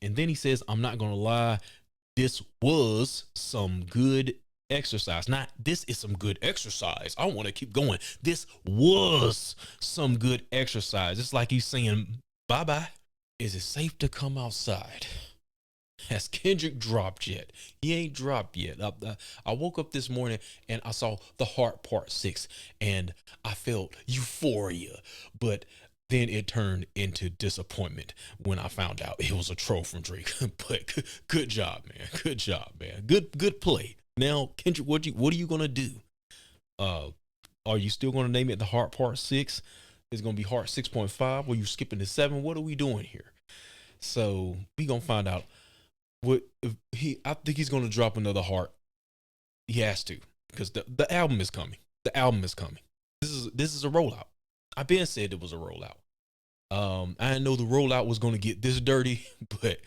And then he says, I'm not gonna lie, this was some good exercise. Not this is some good exercise. I want to keep going. This was some good exercise. It's like he's saying, bye bye. Is it safe to come outside? Has Kendrick dropped yet? He ain't dropped yet. I woke up this morning and I saw the Heart Part 6 and I felt euphoria. But then it turned into disappointment when I found out it was a troll from Drake. But good job, man. Good job, man. Good play. Now, Kendrick, what are you gonna do? Uh, are you still gonna name it the Heart Part 6? It's gonna be Heart 6.5. Or you skipping to 7? What are we doing here? So we gonna find out what if he. I think he's gonna drop another Heart. He has to because the album is coming. The album is coming. This is a rollout. I been said it was a rollout. I didn't know the rollout was gonna get this dirty, but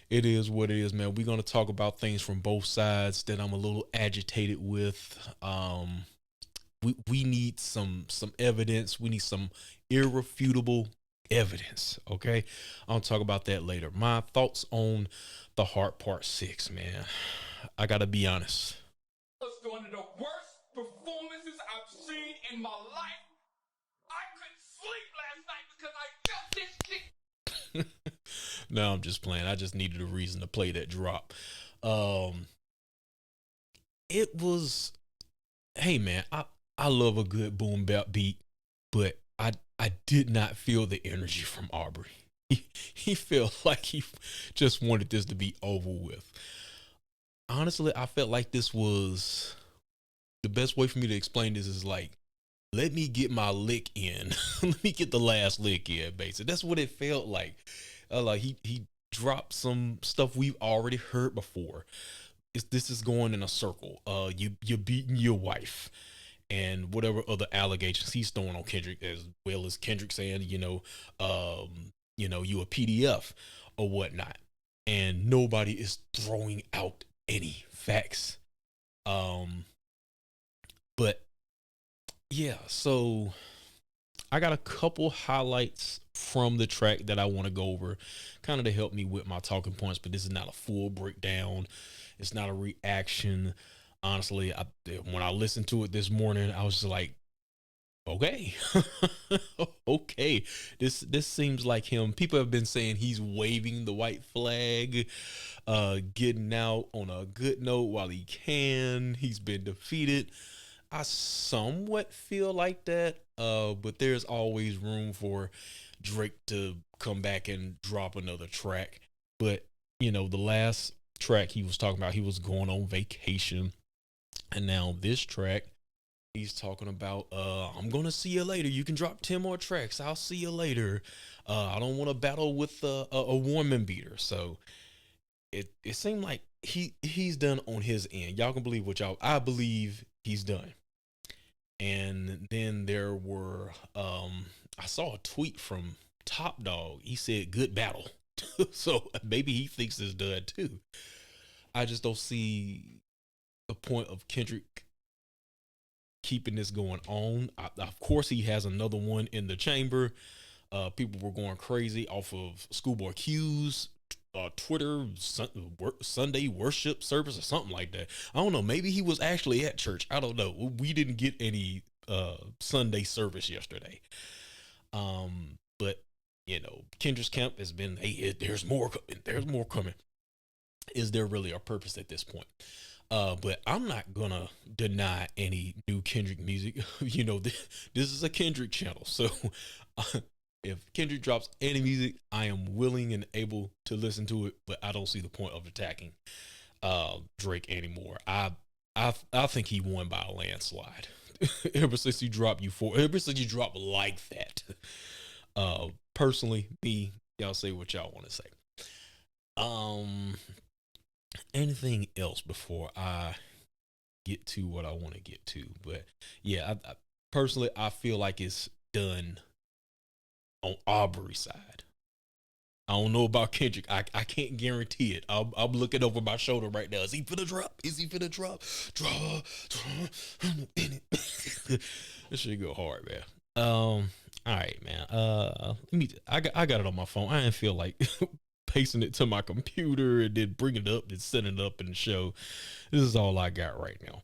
it is what it is, man. We're gonna talk about things from both sides that I'm a little agitated with. We need some evidence. We need some irrefutable evidence. Okay, I'll talk about that later. My thoughts on the Heart Part 6, man. I gotta be honest. Was one of the worst performances I've seen in my life. I couldn't sleep last night because I felt this shit. No, I'm just playing. I just needed a reason to play that drop. It was, hey man, I love a good boom bap beat, but I did not feel the energy from Aubrey. He felt like he just wanted this to be over with. Honestly, I felt like this was the best way for me to explain this is like, let me get my lick in. Let me get the last lick in, basically. That's what it felt like. Like he dropped some stuff we've already heard before. This is going in a circle. You're beating your wife, and whatever other allegations he's throwing on Kendrick, as well as Kendrick saying, you a PDF or whatnot, and nobody is throwing out any facts. But yeah, so I got a couple highlights from the track that I want to go over, kind of to help me with my talking points. But this is not a full breakdown. It's not a reaction. Honestly, when I listened to it this morning, I was just like, okay, okay. This seems like him. People have been saying he's waving the white flag, getting out on a good note while he can. He's been defeated. I somewhat feel like that, but there's always room for Drake to come back and drop another track. But the last track he was talking about, he was going on vacation, and now this track, he's talking about, I'm gonna see you later. You can drop 10 more tracks. I'll see you later. I don't want to battle with a woman beater. So it seemed like he's done on his end. Y'all can believe what y'all. I believe he's done. And then there were, I saw a tweet from Top Dog. He said, "Good battle." So maybe he thinks it's done too. I just don't see the point of Kendrick keeping this going on. Of course, he has another one in the chamber. People were going crazy off of Schoolboy Q's Twitter Sunday worship service or something like that. I don't know. Maybe he was actually at church. I don't know. We didn't get any Sunday service yesterday. But Kendra's camp has been, hey, there's more. There's more coming. Is there really a purpose at this point? But I'm not gonna deny any new Kendrick music. This is a Kendrick channel, so if Kendrick drops any music, I am willing and able to listen to it. But I don't see the point of attacking Drake anymore. I think he won by a landslide. Ever since he dropped ever since you dropped like that. Personally, y'all say what y'all want to say. Anything else before I get to what I want to get to? But yeah, I personally, I feel like it's done on Aubrey's side. I don't know about Kendrick. I can't guarantee it. I'm looking over my shoulder right now. Is he finna drop? Is he finna drop? Drop. This should go hard, man. All right, man. I got it on my phone. I didn't feel like pasting it to my computer and then bringing it up and setting it up in the show. This is all I got right now.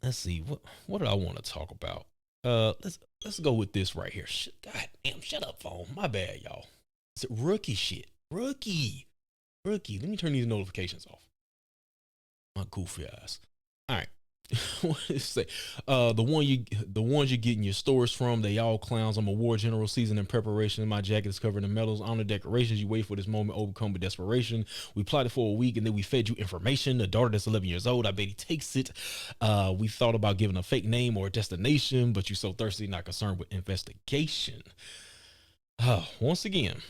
Let's see, what did I want to talk about? Let's go with this right here. God damn, shut up, phone. My bad, y'all. It's rookie shit. Rookie. Let me turn these notifications off. My goofy ass. All right. What did it say? The ones you're getting your stores from, they all clowns. I'm a war general, seasoned in preparation. My jacket is covered in medals, honor decorations. You wait for this moment, overcome with desperation. We plotted for a week, and then we fed you information. A daughter that's 11 years old, I bet he takes it. We thought about giving a fake name or a destination, but you're so thirsty, not concerned with investigation. Once again,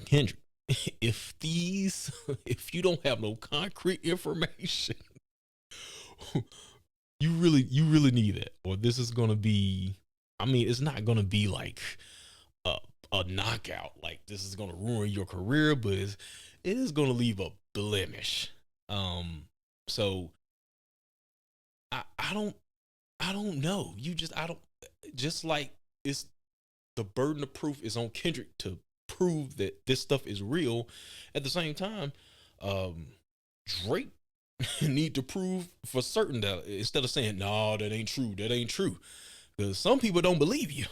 Kendrick, if you don't have no concrete information, you really need that, or this is gonna be, I mean, it's not gonna be like a knockout, like this is gonna ruin your career, but it is gonna leave a blemish. So I don't know. I don't, just like it's the burden of proof is on Kendrick to prove that this stuff is real. At the same time, Drake need to prove for certain that, instead of saying, no, that ain't true, because some people don't believe you.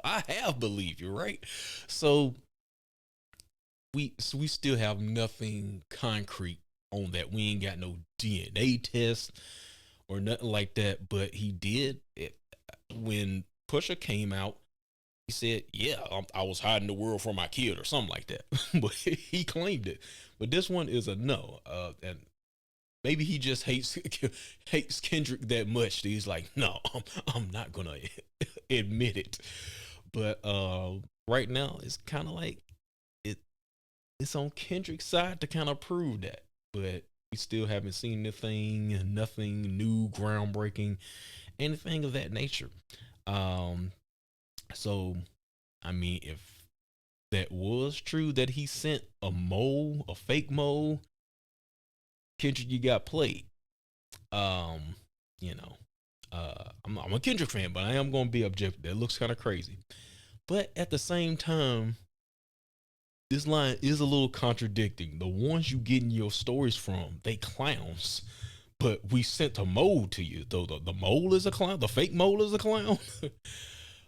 I have believed you, right? So we still have nothing concrete on that. We ain't got no DNA test or nothing like that, but he did it when Pusha came out. He said, yeah, I was hiding the world from my kid or something like that. But he claimed it. But this one is a no. And maybe he just hates Kendrick that much that he's like, no, I'm not gonna admit it. But right now it's kind of like it's on Kendrick's side to kind of prove that. But we still haven't seen nothing new, groundbreaking, anything of that nature. So I mean, if that was true that he sent a fake mole, Kendrick, you got played. You know, I'm a Kendrick fan, but I am gonna be objective. That looks kind of crazy, but at the same time, this line is a little contradicting. The ones you getting your stories from, they clowns, but we sent a mole to you. Though the mole is a clown, the fake mole is a clown.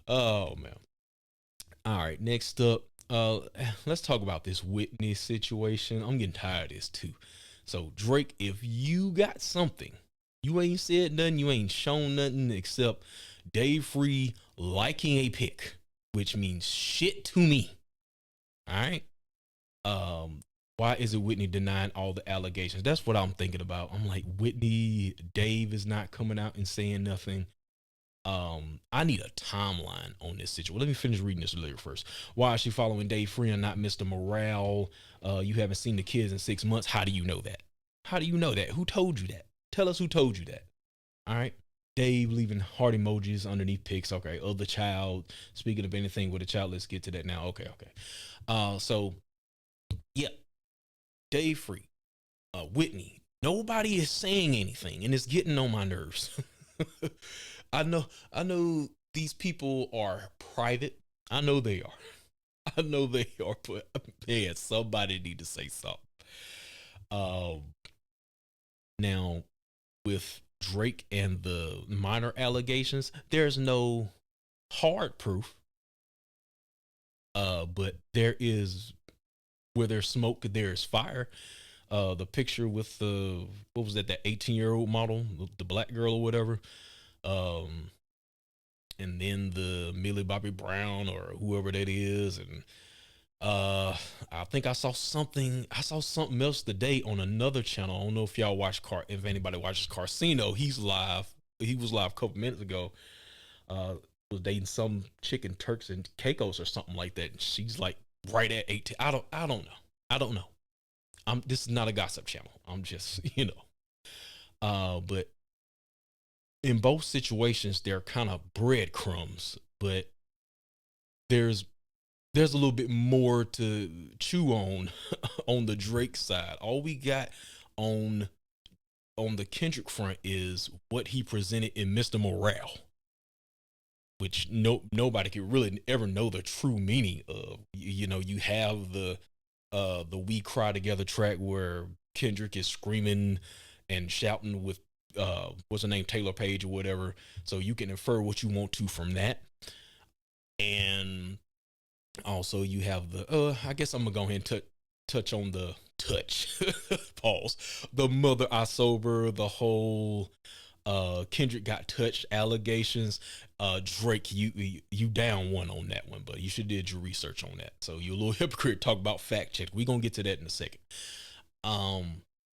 Oh man. All right, next up, let's talk about this Whitney situation. I'm getting tired of this too. So Drake, if you got something, you ain't said nothing, you ain't shown nothing except Dave Free liking a pic, which means shit to me. All right. Why is it Whitney denying all the allegations? That's what I'm thinking about. I'm like, Whitney, Dave is not coming out and saying nothing. I need a timeline on this situation. Let me finish reading this lyric first. Why is she following Dave Free and not Mr. Morale? You haven't seen the kids in 6 months. How do you know that? How do you know that? Who told you that? Tell us who told you that. All right. Dave leaving heart emojis underneath pics. Okay. Of the child. Speaking of anything with a child, let's get to that now. Okay. So yeah, Dave Free, Whitney. Nobody is saying anything, and it's getting on my nerves. I know these people are private. I know they are. But man, somebody need to say something. Now with Drake and the minor allegations, there's no hard proof. But there is, where there's smoke, there's fire. The picture with the, what was that 18-year-old model, the black girl or whatever. And then the Millie Bobby Brown or whoever that is, and I think I saw something else today on another channel. I don't know if y'all watch if anybody watches Carcino. He was live a couple minutes ago. Was dating some chick in Turks and Caicos or something like that. And she's like right at 18. I don't know. This is not a gossip channel. I'm just, but in both situations, they're kind of breadcrumbs, but there's a little bit more to chew on on the Drake side. All we got on the Kendrick front is what he presented in Mr. Morale. which nobody could really ever know the true meaning of. You know, you have the "We Cry Together" track where Kendrick is screaming and shouting with what's her name, Taylor Page or whatever. So you can infer what you want to from that. And also you have the I guess I'm gonna go ahead and touch on the touch pause, the Mother I Sober, the whole Kendrick got touched allegations. Drake, you down one on that one, but you should did your research on that. So you're a little hypocrite talk about fact check. We're gonna get to that in a second.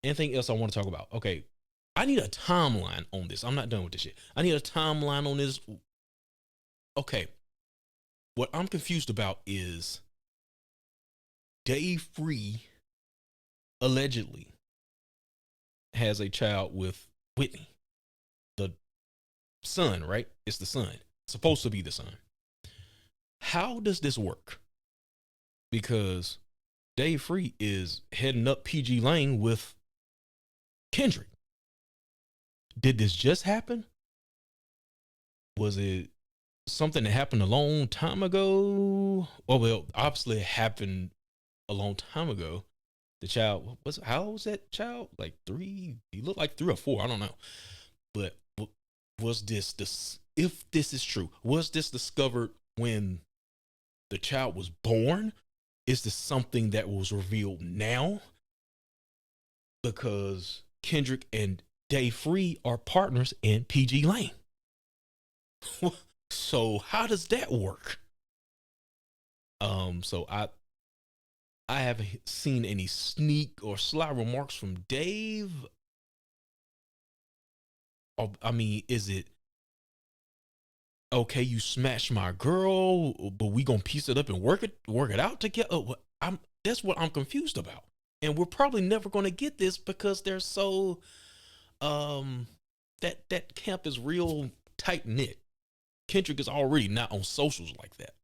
Anything else I want to talk about? Okay, I need a timeline on this. I'm not done with this shit. I need a timeline on this. Okay, what I'm confused about is Dave Free allegedly has a child with Whitney, the son, right? It's the son. Supposed to be the son. How does this work? Because Dave Free is heading up PG Lane with Kendrick. Did this just happen? Was it something that happened a long time ago? Oh, well, obviously it happened a long time ago. The child how old was that child? Like 3? He looked like 3 or 4. I don't know. But was this if this is true, was this discovered when the child was born? Is this something that was revealed now? Because Kendrick and Dave Free are partners in PG Lane. So how does that work? So I haven't seen any sneak or sly remarks from Dave. Or, I mean, is it okay? You smashed my girl, but we gonna piece it up and work it out together. That's what I'm confused about, and we're probably never gonna get this because they're so that camp is real tight knit. Kendrick is already not on socials like that.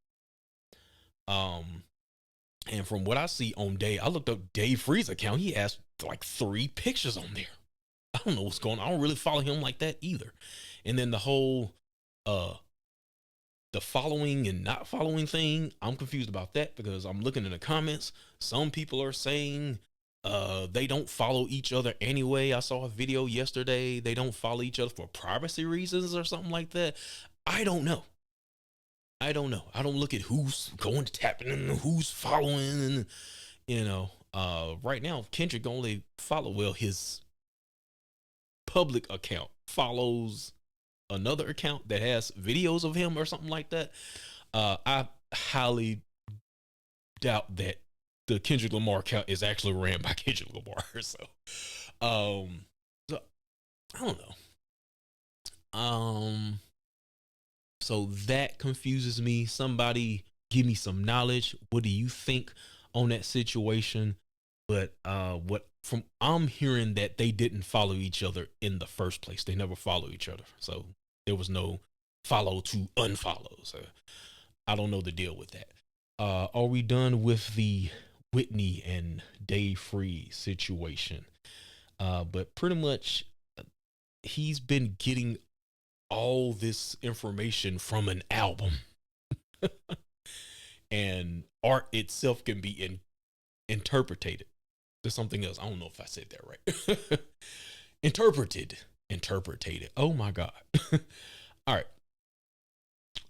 And from what I see on I looked up Dave Free's account. He has like 3 pictures on there. I don't know what's going on. I don't really follow him like that either. And then the whole the following and not following thing, I'm confused about that because I'm looking in the comments. Some people are saying they don't follow each other anyway. I saw a video yesterday. They don't follow each other for privacy reasons or something like that. I don't know. I don't look at who's going to tapping and who's following, and right now Kendrick only his public account follows another account that has videos of him or something like that. I highly doubt that the Kendrick Lamar account is actually ran by Kendrick Lamar. So I don't know. So that confuses me. Somebody give me some knowledge. What do you think on that situation? But what from I'm hearing that they didn't follow each other in the first place. They never follow each other. So there was no follow to unfollow. So I don't know the deal with that. Are we done with the Whitney and Dave Free situation? But pretty much he's been getting all this information from an album. And art itself can be interpreted to something else. I don't know if I said that right. interpreted. Oh my God. All right,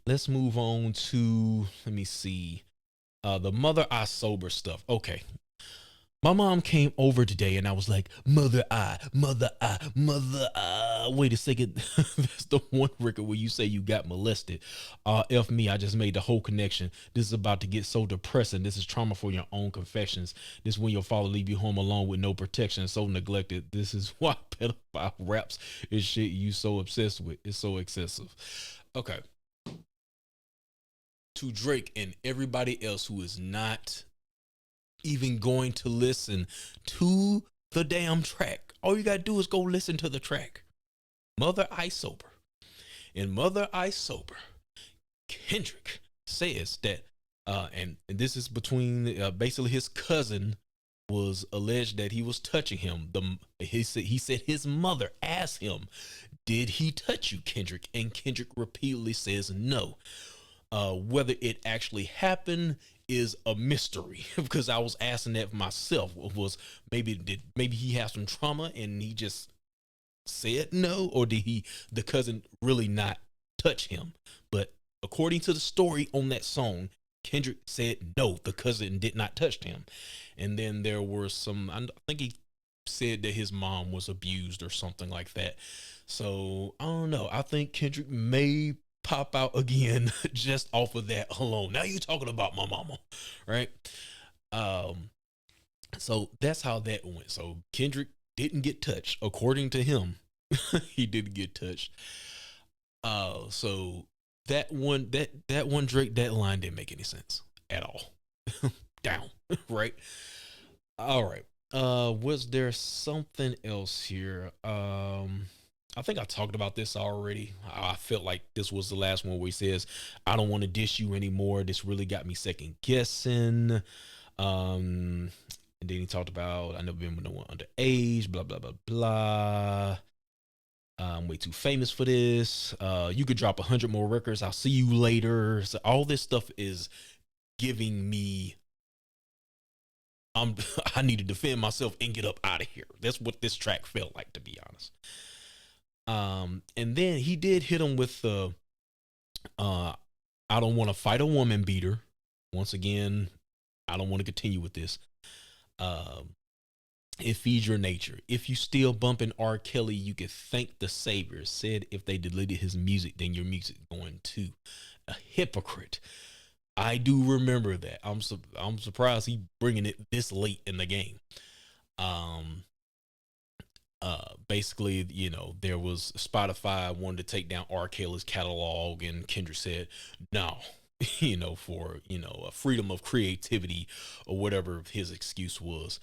let's move on to, let me see, the Mother I Sober stuff. Okay, my mom came over today and I was like, mother I. Wait a second. That's the one record where you say you got molested. F me, I just made the whole connection. This is about to get so depressing. This is trauma for your own confessions. This is when your father leave you home alone with no protection, so neglected. This is why pedophile raps is shit you so obsessed with. It's so excessive. Okay. To Drake and everybody else who is not even going to listen to the damn track. All you gotta do is go listen to the track. Mother I Sober. In Mother I Sober, Kendrick says that, and this is between basically his cousin was alleged that he was touching him. He said his mother asked him, "Did he touch you, Kendrick?" And Kendrick repeatedly says no. Whether it actually happened is a mystery because I was asking that myself. Was maybe he has some trauma and he just said no, or did the cousin really not touch him? But according to the story on that song, Kendrick said no, the cousin did not touch him. And then there were some, I think he said that his mom was abused or something like that. So I don't know. I think Kendrick may pop out again just off of that alone. Now you're talking about my mama, right? Um, so that's how that went. So Kendrick didn't get touched, according to him. He didn't get touched. So that one Drake, that line didn't make any sense at all. Down, right? All right. Was there something else here? I think I talked about this already. I felt like this was the last one where he says, "I don't want to dish you anymore. This really got me second guessing." And then he talked about, "I never been with no one underage." Blah blah blah blah. I'm way too famous for this. You could drop 100 more records. I'll see you later. So all this stuff is giving me, I'm I need to defend myself and get up out of here. That's what this track felt like, to be honest. And then he did hit him with the uh "I don't want to fight a woman" beater. Once again, I don't want to continue with this. Um it feeds your nature. If you still bumping R. Kelly, you could thank the Savior. Said if they deleted his music, then your music going too. A hypocrite. I do remember that. I'm surprised he bringing it this late in the game. Um, Basically, there was Spotify wanted to take down R. Kelly's catalog, and Kendrick said no. For a freedom of creativity or whatever his excuse was.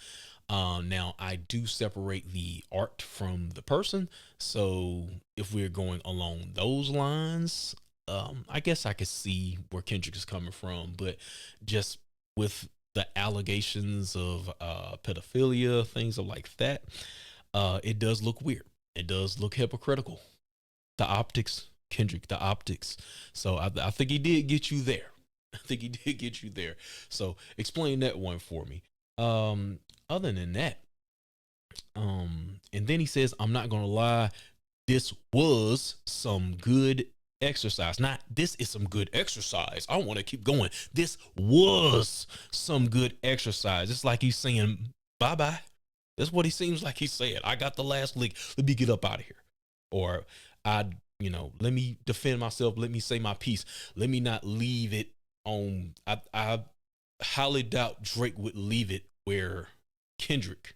Now I do separate the art from the person. So if we're going along those lines, I guess I could see where Kendrick is coming from, but just with the allegations of pedophilia, things like that, it does look weird. It does look hypocritical. The optics, Kendrick, the optics. So I think he did get you there. I think he did get you there. So explain that one for me. Other than that, and then he says, "I'm not gonna lie, this was some good exercise. Not this is some good exercise. I want to keep going. This was some good exercise." It's like he's saying bye bye. That's what he seems like he's saying. I got the last lick. Let me get up out of here. Or let me defend myself. Let me say my piece. Let me not leave it on. I highly doubt Drake would leave it where Kendrick,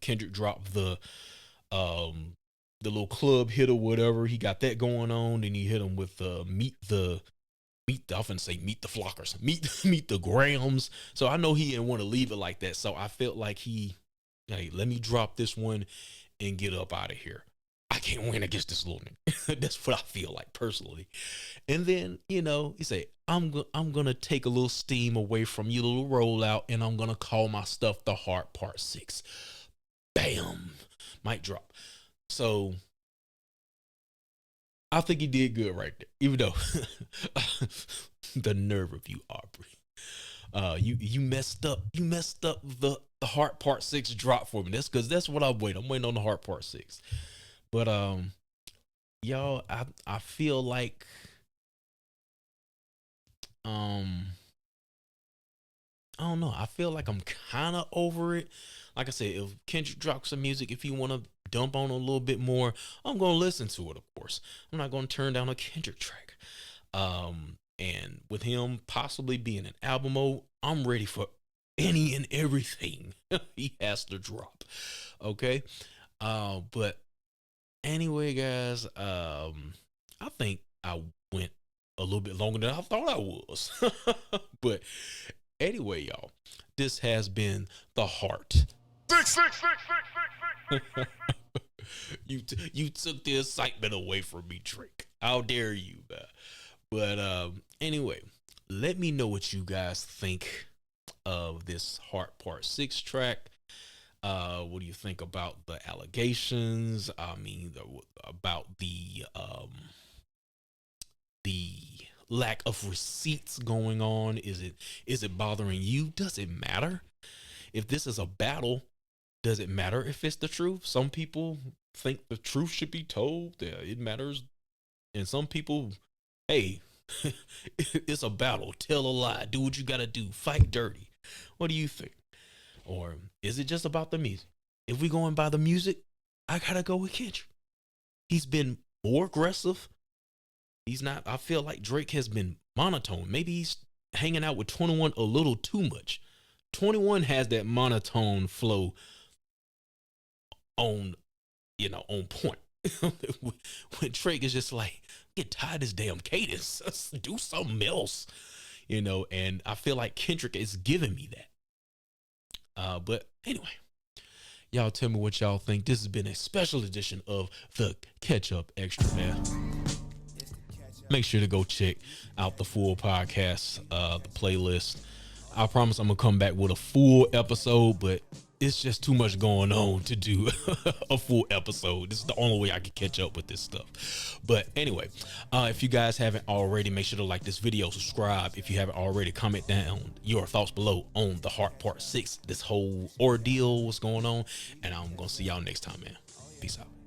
Kendrick dropped the little club hit or whatever. He got that going on. Then he hit him with I often say meet the flockers, meet the grams. So I know he didn't want to leave it like that. So I felt like hey, let me drop this one and get up out of here. I can't win against this little nigga. That's what I feel like personally. And then, he said, I'm gonna take a little steam away from you, little rollout, and I'm gonna call my stuff the Heart Part 6. Bam. Mic drop. So I think he did good right there. Even though the nerve of you, Aubrey. You messed up. You messed up the Heart Part 6 drop for me. That's what I'm waiting. I'm waiting on the Heart Part 6. But y'all, I feel like I don't know. I feel like I'm kind of over it. Like I said, if Kendrick drops some music, if you want to dump on a little bit more, I'm gonna listen to it. Of course, I'm not gonna turn down a Kendrick track. And with him possibly being an album mode, I'm ready for any and everything he has to drop. Okay. But anyway, guys, I think I went a little bit longer than I thought I was. But anyway, y'all, this has been the Heart. You took the excitement away from me, Drake. How dare you, man? But anyway, let me know what you guys think of this Heart Part 6 track? What do you think about the allegations? I mean, about the lack of receipts going on. Is it bothering you? Does it matter? If this is a battle, does it matter if it's the truth? Some people think the truth should be told. Yeah, it matters. And some people, hey, it's a battle. Tell a lie. Do what you gotta do. Fight dirty. What do you think? Or is it just about the music? If we going by the music, I gotta go with Kendrick. He's been more aggressive. He's not. I feel like Drake has been monotone. Maybe he's hanging out with 21 a little too much. 21 has that monotone flow on, on point. When Drake is just like, get tired of this damn cadence. Let's do something else, and I feel like Kendrick is giving me that. But anyway, y'all tell me what y'all think. This has been a special edition of the Catch Up Extra, man. Make sure to go check out the full podcast, the playlist. I promise I'm gonna come back with a full episode, but it's just too much going on to do a full episode. This is the only way I can catch up with this stuff. But anyway, if you guys haven't already, make sure to like this video, subscribe. If you haven't already, comment down your thoughts below on the Heart Part 6, this whole ordeal, what's going on. And I'm gonna see y'all next time, man. Peace out.